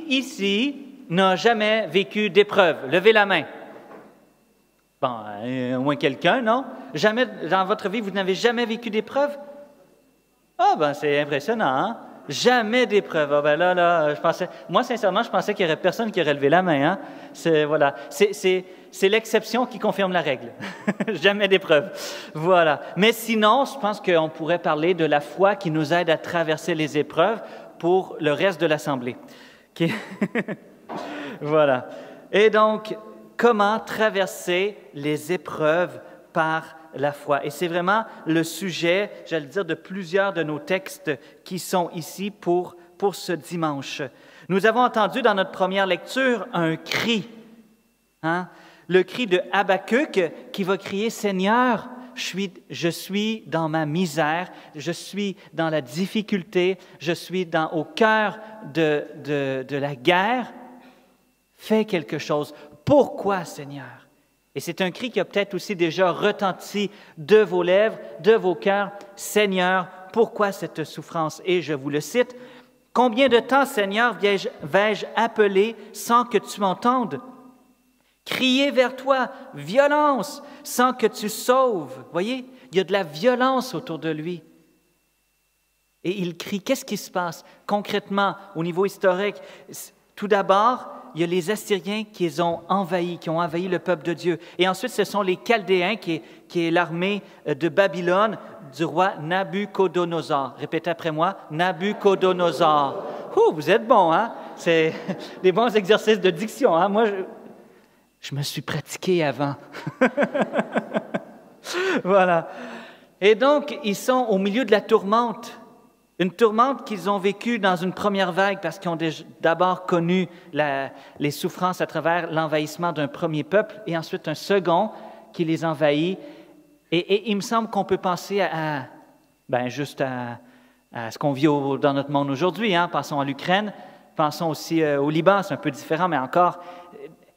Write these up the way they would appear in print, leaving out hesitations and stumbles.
ici n'a jamais vécu d'épreuve? Levez la main. Bon, au moins quelqu'un, non? Jamais dans votre vie, vous n'avez jamais vécu d'épreuve? Ah, ben c'est impressionnant, hein? Jamais d'épreuve. Ah, ben là, moi, sincèrement, je pensais qu'il n'y aurait personne qui aurait levé la main, hein? C'est l'exception qui confirme la règle. Jamais d'épreuve. Voilà. Mais sinon, je pense qu'on pourrait parler de la foi qui nous aide à traverser les épreuves pour le reste de l'Assemblée. Okay? Voilà. Et donc, comment traverser les épreuves par la foi? Et c'est vraiment le sujet, j'allais dire, de plusieurs de nos textes qui sont ici pour ce dimanche. Nous avons entendu dans notre première lecture un cri, hein? Le cri de Habacuc qui va crier « Seigneur, je suis dans ma misère, je suis dans la difficulté, je suis au cœur de la guerre. Fais quelque chose. Pourquoi, Seigneur? » Et c'est un cri qui a peut-être aussi déjà retenti de vos lèvres, de vos cœurs. « Seigneur, pourquoi cette souffrance? » Et je vous le cite, « Combien de temps, Seigneur, vais-je appeler sans que tu m'entendes? Crier vers toi, violence, sans que tu sauves. » Voyez, il y a de la violence autour de lui. Et il crie. Qu'est-ce qui se passe concrètement au niveau historique? Tout d'abord, il y a les Assyriens qui ont envahi le peuple de Dieu. Et ensuite, ce sont les Chaldéens, qui est l'armée de Babylone du roi Nabuchodonosor. Répétez après moi, Nabuchodonosor. Vous êtes bons, hein? C'est des bons exercices de diction, hein? Moi, je me suis pratiqué avant. Voilà. Et donc, ils sont au milieu de la tourmente. Une tourmente qu'ils ont vécue dans une première vague parce qu'ils ont d'abord connu les souffrances à travers l'envahissement d'un premier peuple et ensuite un second qui les envahit. Et il me semble qu'on peut penser juste à ce qu'on vit dans notre monde aujourd'hui. Hein? Pensons à l'Ukraine, pensons aussi au Liban, c'est un peu différent, mais encore.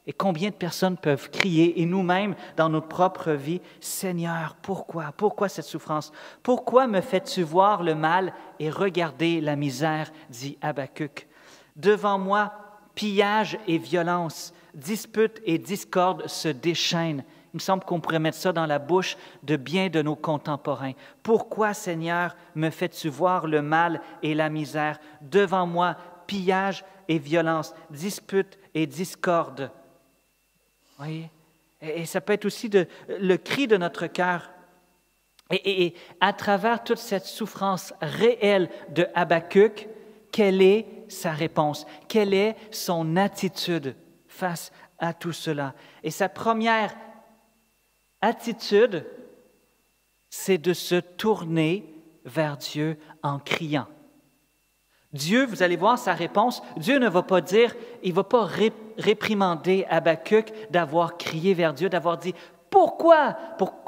Et combien de personnes peuvent crier, et nous-mêmes, dans notre propre vie, « Seigneur, pourquoi? Pourquoi cette souffrance? Pourquoi me fais-tu voir le mal et regarder la misère? » dit Habacuc. « Devant moi, pillage et violence, dispute et discorde se déchaînent. » Il me semble qu'on pourrait mettre ça dans la bouche de bien de nos contemporains. « Pourquoi, Seigneur, me fais-tu voir le mal et la misère? Devant moi, pillage et violence, dispute et discorde. » Voyez? Et ça peut être aussi le cri de notre cœur. Et à travers toute cette souffrance réelle de Habacuc, quelle est sa réponse? Quelle est son attitude face à tout cela? Et sa première attitude, c'est de se tourner vers Dieu en criant. Dieu, vous allez voir sa réponse, Dieu ne va pas dire, il ne va pas réprimander Habacuc d'avoir crié vers Dieu, d'avoir dit « Pourquoi? »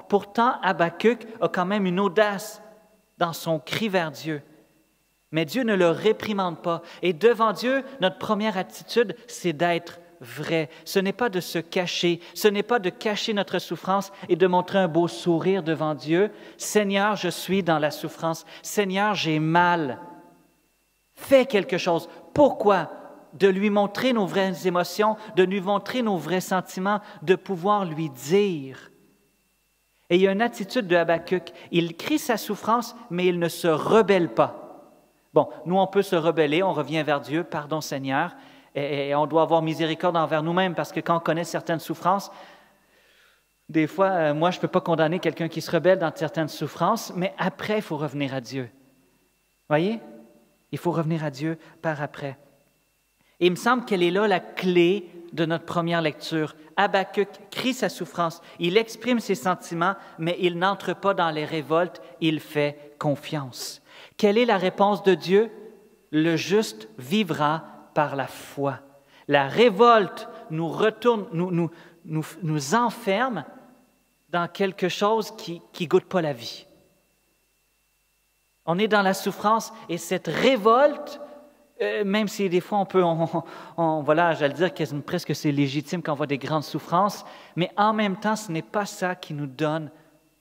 Pourtant, Habacuc a quand même une audace dans son cri vers Dieu. Mais Dieu ne le réprimande pas. Et devant Dieu, notre première attitude, c'est d'être vrai. Ce n'est pas de se cacher, ce n'est pas de cacher notre souffrance et de montrer un beau sourire devant Dieu. « Seigneur, je suis dans la souffrance. Seigneur, j'ai mal. » Fais quelque chose. Pourquoi? De lui montrer nos vraies émotions, de lui montrer nos vrais sentiments, de pouvoir lui dire. Et il y a une attitude de Habacuc. Il crie sa souffrance, mais il ne se rebelle pas. Bon, nous, on peut se rebeller, on revient vers Dieu, pardon Seigneur, et on doit avoir miséricorde envers nous-mêmes, parce que quand on connaît certaines souffrances, des fois, moi, je ne peux pas condamner quelqu'un qui se rebelle dans certaines souffrances, mais après, il faut revenir à Dieu. Voyez? Il faut revenir à Dieu par après. Et il me semble qu'elle est là la clé de notre première lecture. Habacuc crie sa souffrance, il exprime ses sentiments, mais il n'entre pas dans les révoltes, il fait confiance. Quelle est la réponse de Dieu? Le juste vivra par la foi. La révolte nous retourne, nous enferme dans quelque chose qui ne goûte pas la vie. On est dans la souffrance et cette révolte, même si des fois voilà, j'allais dire que presque c'est légitime quand on voit des grandes souffrances, mais en même temps, ce n'est pas ça qui nous donne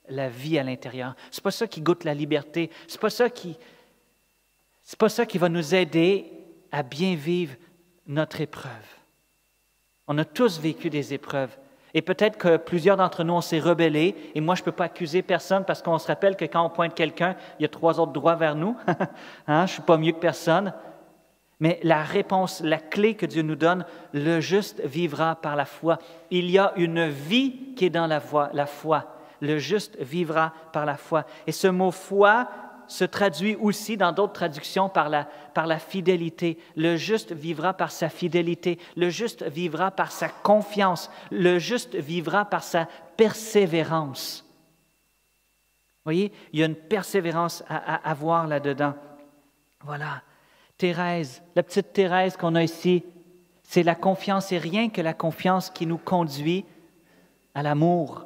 la vie à l'intérieur. Ce n'est pas ça qui goûte la liberté. Ce n'est pas ça qui va nous aider à bien vivre notre épreuve. On a tous vécu des épreuves. Et peut-être que plusieurs d'entre nous, on s'est rebellés. Et moi, je ne peux pas accuser personne parce qu'on se rappelle que quand on pointe quelqu'un, il y a 3 autres droits vers nous. Je ne suis pas mieux que personne. Mais la réponse, la clé que Dieu nous donne, le juste vivra par la foi. Il y a une vie qui est dans la foi. Le juste vivra par la foi. Et ce mot foi se traduit aussi dans d'autres traductions par la fidélité. Le juste vivra par sa fidélité. Le juste vivra par sa confiance. Le juste vivra par sa persévérance. Vous voyez, il y a une persévérance à avoir là-dedans. Voilà. Thérèse, la petite Thérèse qu'on a ici, c'est la confiance et rien que la confiance qui nous conduit à l'amour.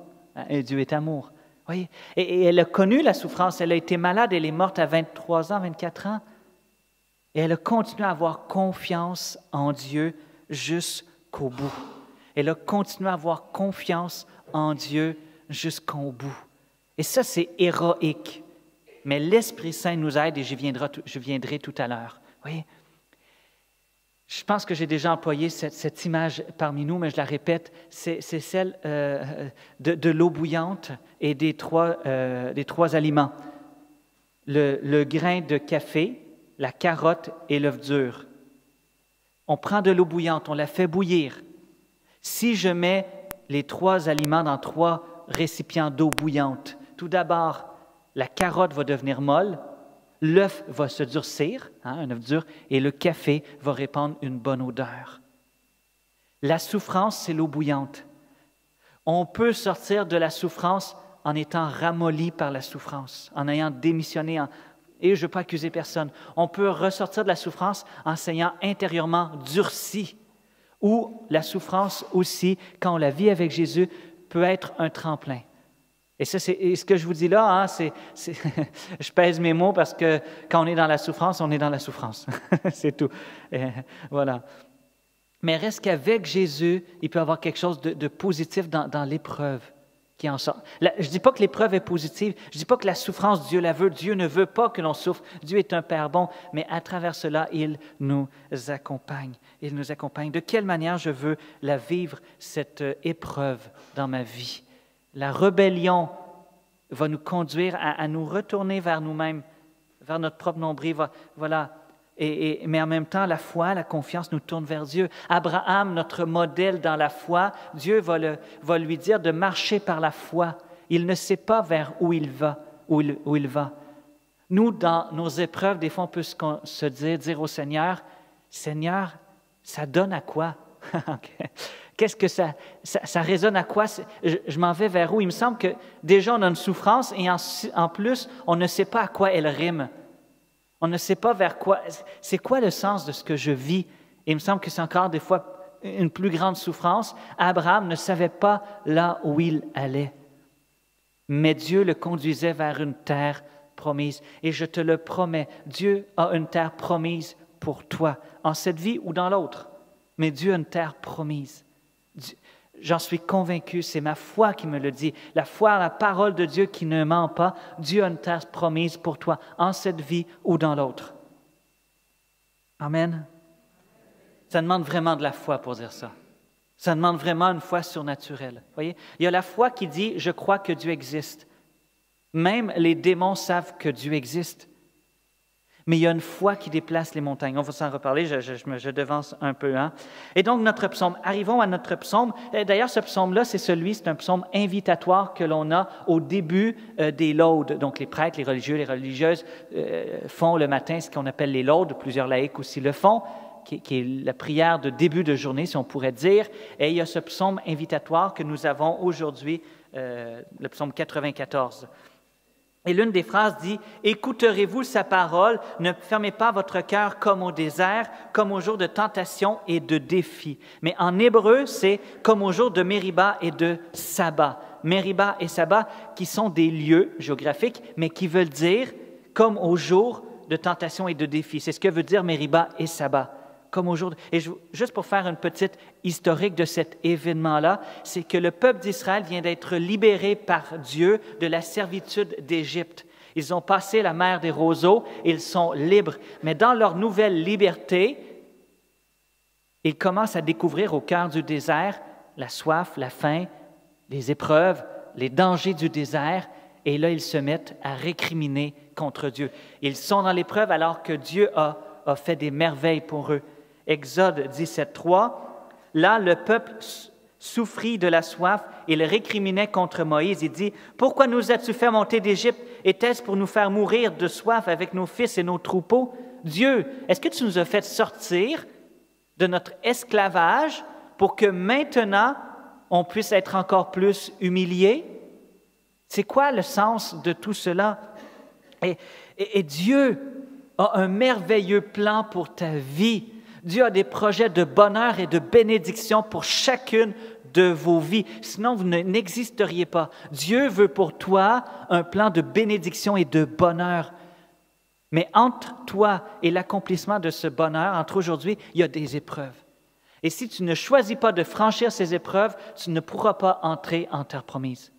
Et Dieu est amour. Voyez? Et elle a connu la souffrance, elle a été malade, elle est morte à 23 ans, 24 ans. Et elle a continué à avoir confiance en Dieu jusqu'au bout. Elle a continué à avoir confiance en Dieu jusqu'au bout. Et ça, c'est héroïque. Mais l'Esprit Saint nous aide et je viendrai tout à l'heure. Voyez? Je pense que j'ai déjà employé cette image parmi nous, mais je la répète, c'est celle de l'eau bouillante et des trois aliments. Le grain de café, la carotte et l'œuf dur. On prend de l'eau bouillante, on la fait bouillir. Si je mets les 3 aliments dans 3 récipients d'eau bouillante, tout d'abord, la carotte va devenir molle, l'œuf va se durcir, un œuf dur, et le café va répandre une bonne odeur. La souffrance, c'est l'eau bouillante. On peut sortir de la souffrance en étant ramolli par la souffrance, en ayant démissionné, et je ne veux pas accuser personne. On peut ressortir de la souffrance en s'ayant intérieurement durci, ou la souffrance aussi, quand on la vit avec Jésus, peut être un tremplin. Et ça, ce que je vous dis là, je pèse mes mots parce que quand on est dans la souffrance, on est dans la souffrance. C'est tout. Voilà. Mais reste qu'avec Jésus, il peut y avoir quelque chose de positif dans l'épreuve qui en sort. Je ne dis pas que l'épreuve est positive, je ne dis pas que la souffrance, Dieu la veut. Dieu ne veut pas que l'on souffre. Dieu est un Père bon, mais à travers cela, il nous accompagne. Il nous accompagne. De quelle manière je veux la vivre, cette épreuve dans ma vie? La rébellion va nous conduire à nous retourner vers nous-mêmes, vers notre propre nombril. Voilà. Mais en même temps, la foi, la confiance nous tourne vers Dieu. Abraham, notre modèle dans la foi, Dieu va lui dire de marcher par la foi. Il ne sait pas vers où il va. Nous, dans nos épreuves, des fois, on peut se dire au Seigneur, « Seigneur, ça donne à quoi? » Qu'est-ce que ça résonne à quoi? Je m'en vais vers où? Il me semble que déjà on a une souffrance et en plus, on ne sait pas à quoi elle rime. On ne sait pas vers quoi. C'est quoi le sens de ce que je vis? Et il me semble que c'est encore des fois une plus grande souffrance. Abraham ne savait pas là où il allait. Mais Dieu le conduisait vers une terre promise. Et je te le promets, Dieu a une terre promise pour toi, en cette vie ou dans l'autre. Mais Dieu a une terre promise. J'en suis convaincu, c'est ma foi qui me le dit. La foi, la parole de Dieu qui ne ment pas. Dieu a une terre promise pour toi, en cette vie ou dans l'autre. Amen. Ça demande vraiment de la foi pour dire ça. Ça demande vraiment une foi surnaturelle. Voyez? Il y a la foi qui dit « je crois que Dieu existe ». Même les démons savent que Dieu existe. Mais il y a une foi qui déplace les montagnes. On va s'en reparler, je devance un peu. Hein? Et donc, notre psaume. Arrivons à notre psaume. D'ailleurs, ce psaume-là, c'est un psaume invitatoire que l'on a au début des laudes. Donc, les prêtres, les religieux, les religieuses font le matin ce qu'on appelle les laudes. Plusieurs laïcs aussi le font, qui est la prière de début de journée, si on pourrait dire. Et il y a ce psaume invitatoire que nous avons aujourd'hui, le psaume 94. Et l'une des phrases dit « Écouterez-vous sa parole, ne fermez pas votre cœur comme au désert, comme au jour de tentation et de défi. » Mais en hébreu, c'est comme au jour de Mériba et de Saba. Mériba et Saba qui sont des lieux géographiques, mais qui veulent dire comme au jour de tentation et de défi. C'est ce que veut dire Mériba et Saba. Comme au jour de... Et juste pour faire une petite historique de cet événement-là, c'est que le peuple d'Israël vient d'être libéré par Dieu de la servitude d'Égypte. Ils ont passé la mer des roseaux, ils sont libres. Mais dans leur nouvelle liberté, Il commence à découvrir au cœur du désert la soif, la faim, les épreuves, les dangers du désert. Et là, ils se mettent à récriminer contre Dieu. Ils sont dans l'épreuve alors que Dieu a fait des merveilles pour eux. Exode 17:3, là, le peuple souffrit de la soif, il récriminait contre Moïse. Il dit, « Pourquoi nous as-tu fait monter d'Égypte? Était-ce pour nous faire mourir de soif avec nos fils et nos troupeaux? Dieu, est-ce que tu nous as fait sortir de notre esclavage pour que maintenant on puisse être encore plus humiliés? » C'est quoi le sens de tout cela? Et Dieu a un merveilleux plan pour ta vie. Dieu a des projets de bonheur et de bénédiction pour chacune de vos vies. Sinon, vous n'existeriez pas. Dieu veut pour toi un plan de bénédiction et de bonheur. Mais entre toi et l'accomplissement de ce bonheur, entre aujourd'hui, il y a des épreuves. Et si tu ne choisis pas de franchir ces épreuves, tu ne pourras pas entrer en terre promise.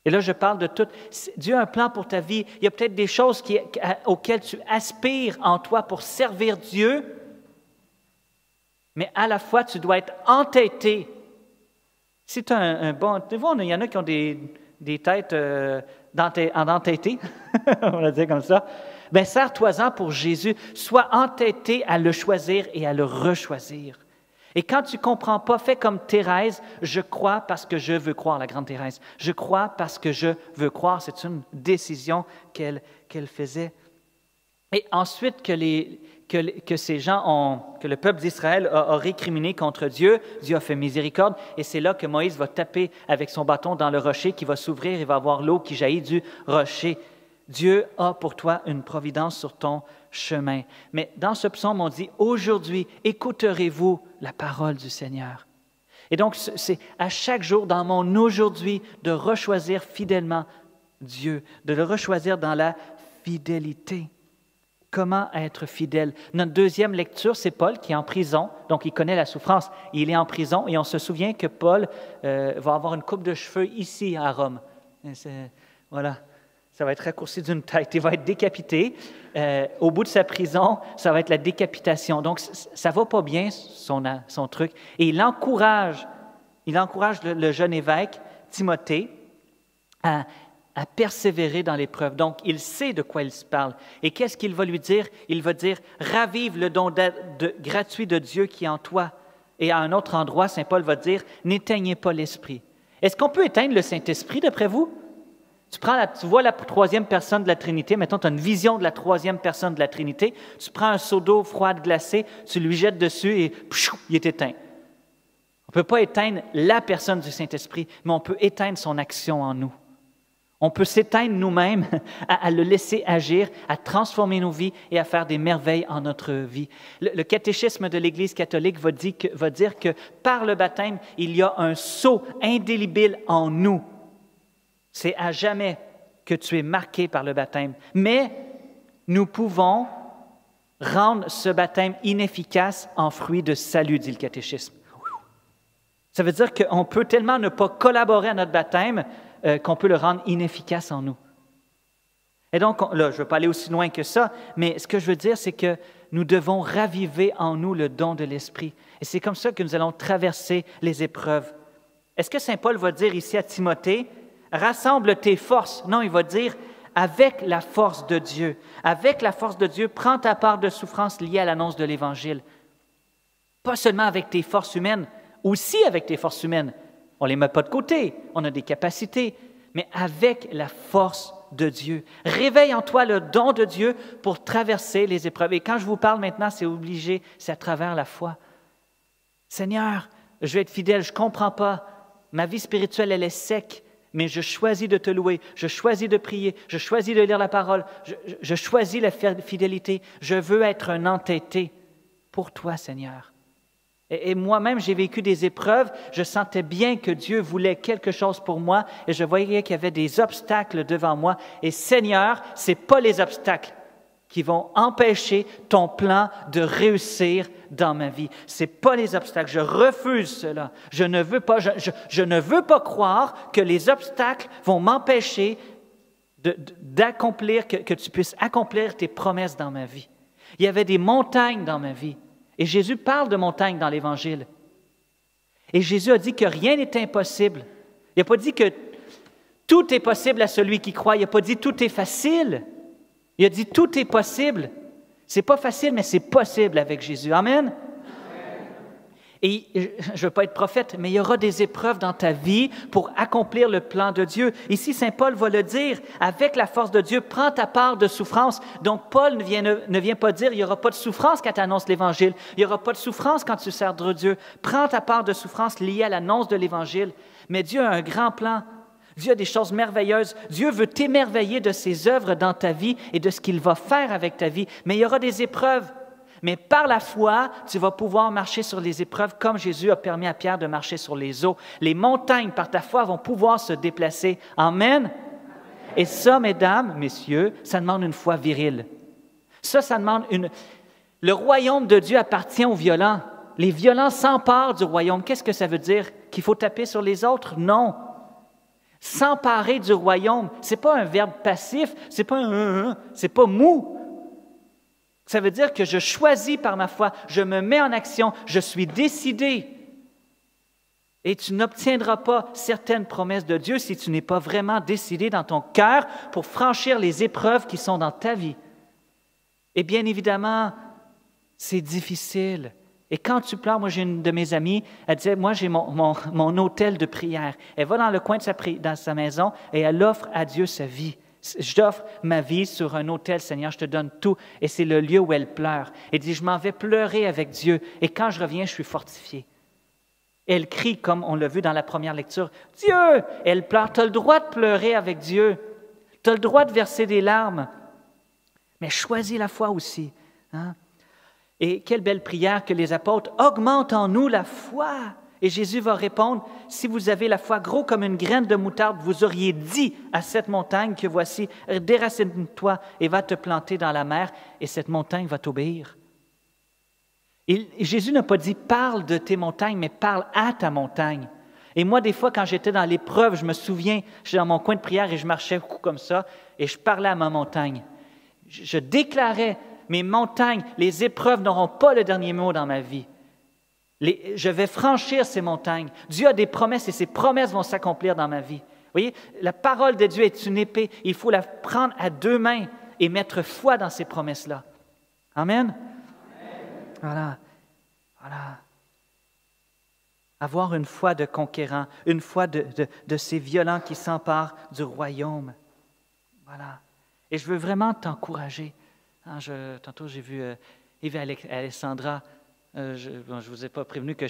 Et là, je parle de tout. Dieu a un plan pour ta vie. Il y a peut-être des choses auxquelles tu aspires en toi pour servir Dieu, mais à la fois, tu dois être entêté. Si tu as un bon... Tu vois, il y en a qui ont des têtes entêtées, on va dire comme ça. Bien, serre-toi-en pour Jésus. Sois entêté à le choisir et à le rechoisir. Et quand tu ne comprends pas, fais comme Thérèse, je crois parce que je veux croire, la grande Thérèse. Je crois parce que je veux croire. C'est une décision qu'elle faisait. Et ensuite que ces gens que le peuple d'Israël a récriminé contre Dieu, Dieu a fait miséricorde. Et c'est là que Moïse va taper avec son bâton dans le rocher qui va s'ouvrir et va avoir l'eau qui jaillit du rocher. Dieu a pour toi une providence sur ton chemin. Mais dans ce psaume, on dit, « Aujourd'hui, écouterez-vous la parole du Seigneur. » Et donc, c'est à chaque jour, dans mon aujourd'hui, de rechoisir fidèlement Dieu, de le rechoisir dans la fidélité. Comment être fidèle? Notre deuxième lecture, c'est Paul qui est en prison, donc il connaît la souffrance. Il est en prison et on se souvient que Paul va avoir une coupe de cheveux ici à Rome. Voilà. Ça va être raccourci d'une tête. Il va être décapité. Au bout de sa prison, ça va être la décapitation. Donc, ça ne va pas bien, son truc. Et il encourage le jeune évêque, Timothée, à persévérer dans l'épreuve. Donc, il sait de quoi il se parle. Et qu'est-ce qu'il va lui dire? Il va dire, « Ravive le don gratuit de Dieu qui est en toi. » Et à un autre endroit, Saint Paul va dire, « N'éteignez pas l'Esprit. » Est-ce qu'on peut éteindre le Saint-Esprit, d'après vous? Tu vois la troisième personne de la Trinité, mettons, tu as une vision de la troisième personne de la Trinité, tu prends un seau d'eau froide glacée, tu lui jettes dessus et il est éteint. On ne peut pas éteindre la personne du Saint-Esprit, mais on peut éteindre son action en nous. On peut s'éteindre nous-mêmes, à le laisser agir, à transformer nos vies et à faire des merveilles en notre vie. Le catéchisme de l'Église catholique va dire que par le baptême, il y a un sceau indélébile en nous. C'est à jamais que tu es marqué par le baptême. Mais nous pouvons rendre ce baptême inefficace en fruit de salut, dit le catéchisme. Ça veut dire qu'on peut tellement ne pas collaborer à notre baptême qu'on peut le rendre inefficace en nous. Et donc, là, je ne veux pas aller aussi loin que ça, mais ce que je veux dire, c'est que nous devons raviver en nous le don de l'Esprit. Et c'est comme ça que nous allons traverser les épreuves. Est-ce que Saint Paul va dire ici à Timothée, « Rassemble tes forces ». Non, il va dire « Avec la force de Dieu. Avec la force de Dieu, prends ta part de souffrance liée à l'annonce de l'Évangile. » Pas seulement avec tes forces humaines, aussi avec tes forces humaines. On ne les met pas de côté, on a des capacités, mais avec la force de Dieu. Réveille en toi le don de Dieu pour traverser les épreuves. Et quand je vous parle maintenant, c'est obligé, c'est à travers la foi. Seigneur, je vais être fidèle, je ne comprends pas. Ma vie spirituelle, elle est sec. Mais je choisis de te louer, je choisis de prier, je choisis de lire la parole, je choisis la fidélité. Je veux être un entêté pour toi, Seigneur. Et moi-même, j'ai vécu des épreuves, je sentais bien que Dieu voulait quelque chose pour moi et je voyais qu'il y avait des obstacles devant moi. Et Seigneur, ce n'est pas les obstacles qui vont empêcher ton plan de réussir dans ma vie. Ce n'est pas les obstacles. Je refuse cela. Je ne veux pas croire que les obstacles vont m'empêcher d'accomplir, que tu puisses accomplir tes promesses dans ma vie. Il y avait des montagnes dans ma vie. Et Jésus parle de montagnes dans l'Évangile. Et Jésus a dit que rien n'est impossible. Il n'a pas dit que tout est possible à celui qui croit. Il n'a pas dit tout est facile. Il a dit tout est possible. C'est pas facile, mais c'est possible avec Jésus. Amen. Et je ne veux pas être prophète, mais il y aura des épreuves dans ta vie pour accomplir le plan de Dieu. Ici, saint Paul va le dire, avec la force de Dieu, prends ta part de souffrance. Donc, Paul ne vient pas dire, il n'y aura pas de souffrance quand tu annonces l'Évangile. Il n'y aura pas de souffrance quand tu sers de Dieu. Prends ta part de souffrance liée à l'annonce de l'Évangile. Mais Dieu a un grand plan. Dieu a des choses merveilleuses. Dieu veut t'émerveiller de ses œuvres dans ta vie et de ce qu'il va faire avec ta vie. Mais il y aura des épreuves. Mais par la foi, tu vas pouvoir marcher sur les épreuves comme Jésus a permis à Pierre de marcher sur les eaux. Les montagnes, par ta foi, vont pouvoir se déplacer. Amen. Et ça, mesdames, messieurs, ça demande une foi virile. Ça demande une... Le royaume de Dieu appartient aux violents. Les violents s'emparent du royaume. Qu'est-ce que ça veut dire? Qu'il faut taper sur les autres? Non. S'emparer du royaume, ce n'est pas un verbe passif, ce n'est pas c'est pas mou. Ça veut dire que je choisis par ma foi, je me mets en action, je suis décidé. Et tu n'obtiendras pas certaines promesses de Dieu si tu n'es pas vraiment décidé dans ton cœur pour franchir les épreuves qui sont dans ta vie. Et bien évidemment, c'est difficile. Et quand tu pleures, moi j'ai une de mes amies, elle disait, moi j'ai mon hôtel de prière. Elle va dans le coin dans sa maison et elle offre à Dieu sa vie. J'offre ma vie sur un autel, Seigneur, je te donne tout. Et c'est le lieu où elle pleure. Elle dit, je m'en vais pleurer avec Dieu. Et quand je reviens, je suis fortifiée. Elle crie, comme on l'a vu dans la première lecture, Dieu! Elle pleure. Tu as le droit de pleurer avec Dieu. Tu as le droit de verser des larmes. Mais choisis la foi aussi. Hein? Et quelle belle prière que les apôtres, augmente en nous la foi. Et Jésus va répondre, si vous avez la foi gros comme une graine de moutarde, vous auriez dit à cette montagne que voici, déracine-toi et va te planter dans la mer, et cette montagne va t'obéir. Et Jésus n'a pas dit, parle de tes montagnes, mais parle à ta montagne. Et moi, des fois, quand j'étais dans l'épreuve, je me souviens, j'étais dans mon coin de prière et je marchais comme ça, et je parlais à ma montagne. Je déclarais, mes montagnes, les épreuves n'auront pas le dernier mot dans ma vie. Je vais franchir ces montagnes. Dieu a des promesses et ces promesses vont s'accomplir dans ma vie. Vous voyez, la parole de Dieu est une épée. Il faut la prendre à deux mains et mettre foi dans ces promesses-là. Amen? Voilà. Avoir une foi de conquérant, une foi de ces violents qui s'emparent du royaume. Voilà. Et je veux vraiment t'encourager. Tantôt, j'ai vu Yves et Alessandra. Je ne vous ai pas prévenu que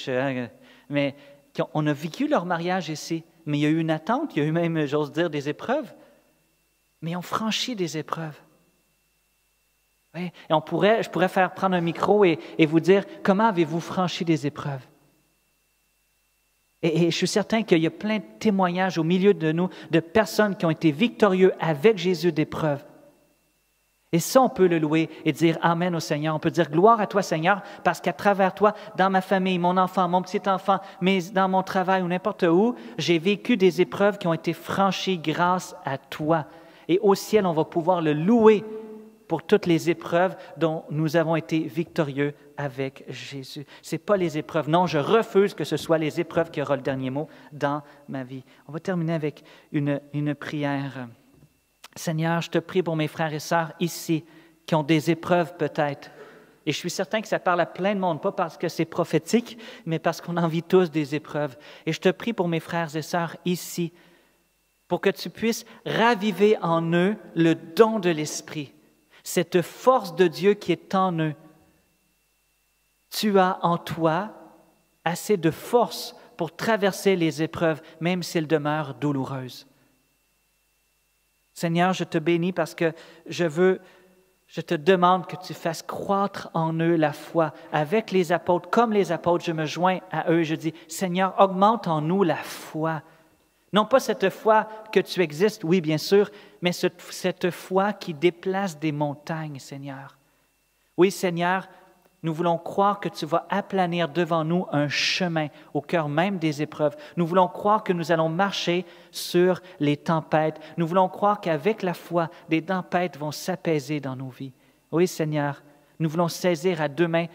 mais on a vécu leur mariage ici. Mais il y a eu une attente, il y a eu même, j'ose dire, des épreuves. Mais ils ont franchi des épreuves. Oui, et je pourrais faire prendre un micro et vous dire, comment avez-vous franchi des épreuves? Et je suis certain qu'il y a plein de témoignages au milieu de nous, de personnes qui ont été victorieux avec Jésus d'épreuves. Et ça, on peut le louer et dire Amen au Seigneur. On peut dire gloire à toi, Seigneur, parce qu'à travers toi, dans ma famille, mon enfant, mon petit-enfant, mais dans mon travail ou n'importe où, j'ai vécu des épreuves qui ont été franchies grâce à toi. Et au ciel, on va pouvoir le louer pour toutes les épreuves dont nous avons été victorieux avec Jésus. Ce n'est pas les épreuves. Non, je refuse que ce soit les épreuves qui auront le dernier mot dans ma vie. On va terminer avec une prière. Seigneur, je te prie pour mes frères et sœurs ici qui ont des épreuves peut-être. Et je suis certain que ça parle à plein de monde, pas parce que c'est prophétique, mais parce qu'on en vit tous des épreuves. Et je te prie pour mes frères et sœurs ici, pour que tu puisses raviver en eux le don de l'Esprit, cette force de Dieu qui est en eux. Tu as en toi assez de force pour traverser les épreuves, même si elles demeurent douloureuses. Seigneur, je te bénis parce que je te demande que tu fasses croître en eux la foi. Avec les apôtres, comme les apôtres, je me joins à eux. Je dis, Seigneur, augmente en nous la foi. Non pas cette foi que tu existes, oui, bien sûr, mais cette foi qui déplace des montagnes, Seigneur. Oui, Seigneur, nous voulons croire que tu vas aplanir devant nous un chemin au cœur même des épreuves. Nous voulons croire que nous allons marcher sur les tempêtes. Nous voulons croire qu'avec la foi, des tempêtes vont s'apaiser dans nos vies. Oui, Seigneur, Nous voulons saisir à deux mains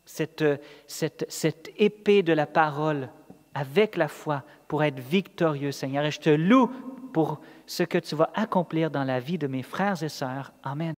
cette épée de la parole avec la foi pour être victorieux, Seigneur. Et je te loue pour ce que tu vas accomplir dans la vie de mes frères et sœurs. Amen.